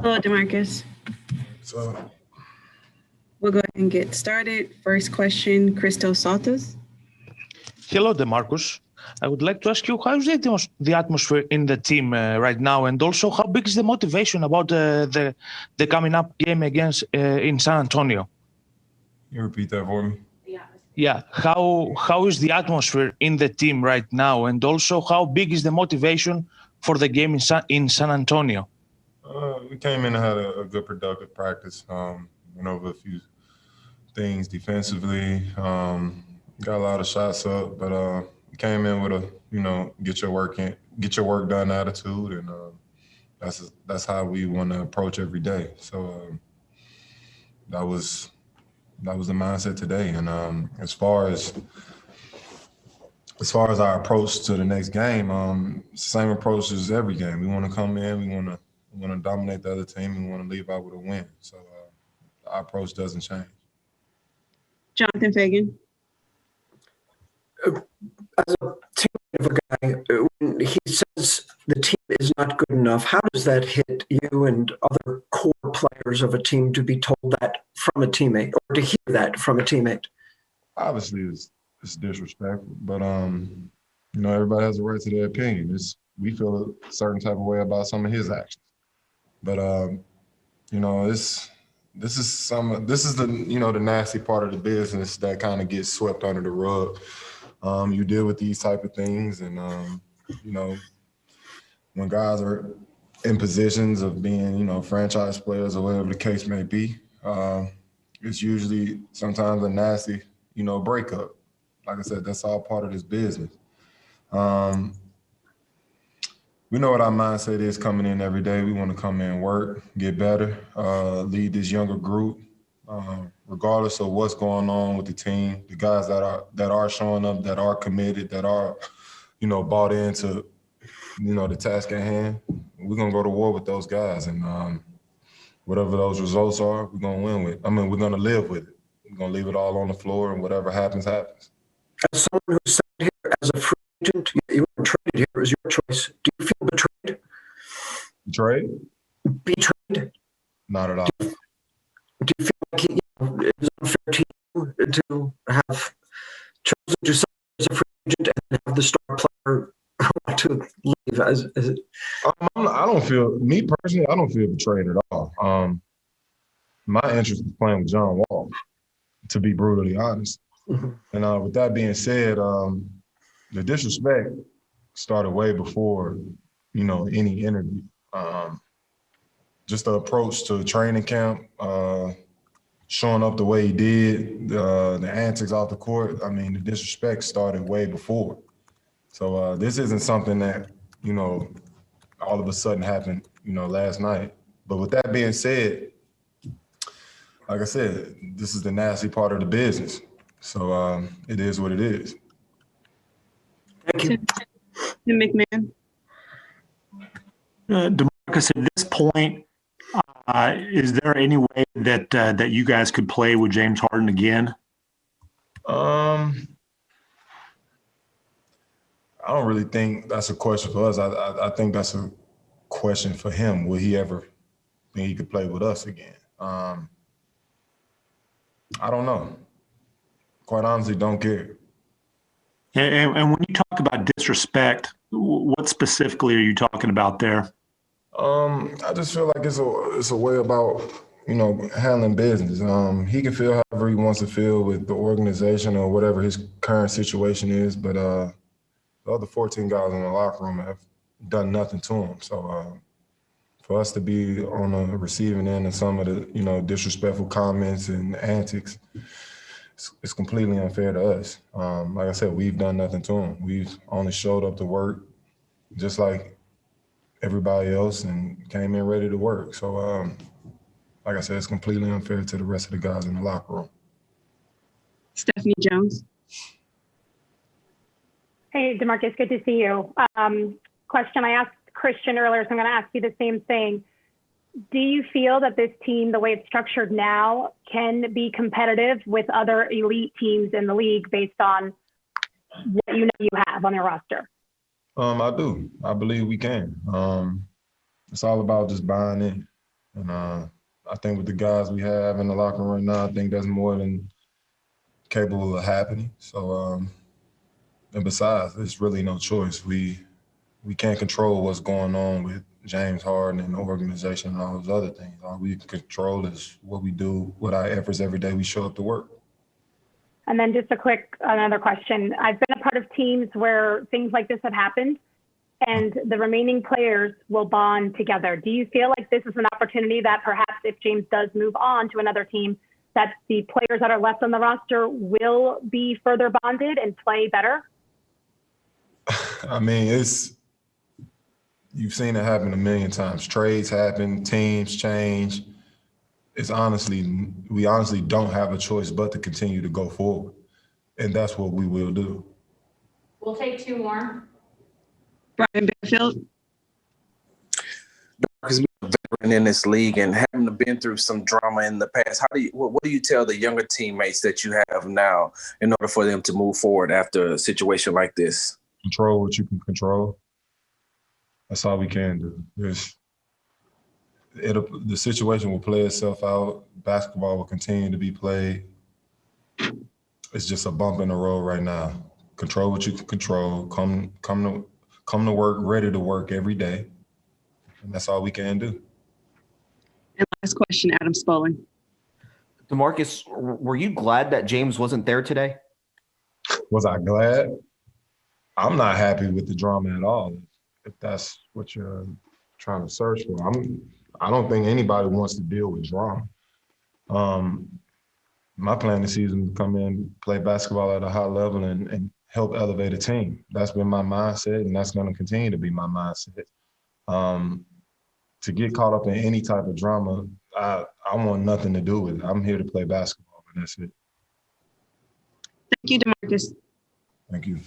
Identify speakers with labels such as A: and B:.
A: Hello, Demarcus.
B: So,
A: We'll go ahead and get started. First question, Christos Saltas.
C: Hello, Demarcus. I would like to ask you, how is the atmosphere in the team right now, and also how big is the motivation about the coming up game against in San Antonio?
B: you repeat that for me?
C: Yeah, how is the atmosphere in the team right now, and also how big is the motivation for the game in San Antonio?
B: We came in and had a good productive practice. Went over a few things defensively. Got a lot of shots up, but we came in with a get your work done attitude, and that's how we want to approach every day. So that was the mindset today. And as far as our approach to the next game, same approach as every game. We want to come in, we want to dominate the other team, and we want to leave out with a win. So our approach doesn't change.
A: Jonathan Fagan.
D: As a teammate of a guy, when he says the team is not good enough, how does that hit you and other core players of a team to be told that from a teammate, or to hear that from a teammate?
B: Obviously, it's disrespectful, but everybody has a right to their opinion. We feel a certain type of way about some of his actions, but this is the nasty part of the business that kind of gets swept under the rug. You deal with these type of things, and when guys are in positions of being franchise players or whatever the case may be, it's usually sometimes a nasty breakup. Like I said, that's all part of this business. We know what our mindset is coming in every day. We want to come in, work, get better, lead this younger group, regardless of what's going on with the team. The guys that are showing up, that are committed, that are, bought into, the task at hand. We're gonna go to war with those guys, and whatever those results are, we're gonna win with. We're gonna live with it. We're gonna leave it all on the floor, and whatever happens, happens.
D: As someone who sat here as a free agent, you weren't traded here, it was your choice. Do you feel betrayed?
B: Betrayed?
D: Betrayed?
B: Not at all.
D: Do you feel like it was unfair to you to have chosen to sign as a free agent and have the star player want to leave?
B: I don't feel betrayed at all. My interest is playing with John Wall, to be brutally honest. Mm-hmm. And with that being said, the disrespect started way before, any interview. Just the approach to training camp, showing up the way he did, the antics off the court. The disrespect started way before. So this isn't something that, all of a sudden happened, last night. But with that being said, like I said, this is the nasty part of the business. So it is what it is.
D: Thank you.
A: Tim McMahon.
E: Demarcus, at this point, is there any way that you guys could play with James Harden again?
B: I don't really think that's a question for us. I think that's a question for him. Will he ever think he could play with us again? I don't know. Quite honestly, don't care.
E: And when you talk about disrespect, what specifically are you talking about there?
B: I just feel like it's a way about, handling business. He can feel however he wants to feel with the organization or whatever his current situation is, but the other 14 guys in the locker room have done nothing to him. So for us to be on the receiving end of some of the, disrespectful comments and antics, it's completely unfair to us. Like I said, we've done nothing to him. We've only showed up to work just like everybody else and came in ready to work. So, like I said, it's completely unfair to the rest of the guys in the locker room.
A: Stephanie Jones.
F: Hey, Demarcus, good to see you. Question I asked Christian earlier, so I'm going to ask you the same thing. Do you feel that this team, the way it's structured now, can be competitive with other elite teams in the league based on what you have on your roster?
B: I do. I believe we can. It's all about just buying in. And I think with the guys we have in the locker room right now, I think that's more than capable of happening. So, and besides, there's really no choice. We can't control what's going on with James Harden and the organization and all those other things. All we can control is what we do with our efforts every day we show up to work.
F: And then just another question. I've been a part of teams where things like this have happened and the remaining players will bond together. Do you feel like this is an opportunity that perhaps if James does move on to another team, that the players that are left on the roster will be further bonded and play better?
B: I mean, you've seen it happen a million times. Trades happen, teams change. We honestly don't have a choice but to continue to go forward. And that's what we will do.
G: We'll take two more.
A: Brian Bearfield.
H: Because we're a veteran in this league and having been through some drama in the past, what do you tell the younger teammates that you have now in order for them to move forward after a situation like this?
B: Control what you can control. That's all we can do. The situation will play itself out. Basketball will continue to be played. It's just a bump in the road right now. Control what you can control. Come to work, ready to work every day. And that's all we can do.
A: And last question, Adam Spaulding.
I: Demarcus, were you glad that James wasn't there today?
B: Was I glad? I'm not happy with the drama at all, if that's what you're trying to search for. I don't think anybody wants to deal with drama. My plan this season is to come in, play basketball at a high level and help elevate a team. That's been my mindset, and that's going to continue to be my mindset. To get caught up in any type of drama, I want nothing to do with it. I'm here to play basketball, and that's it.
A: Thank you, Demarcus.
B: Thank you.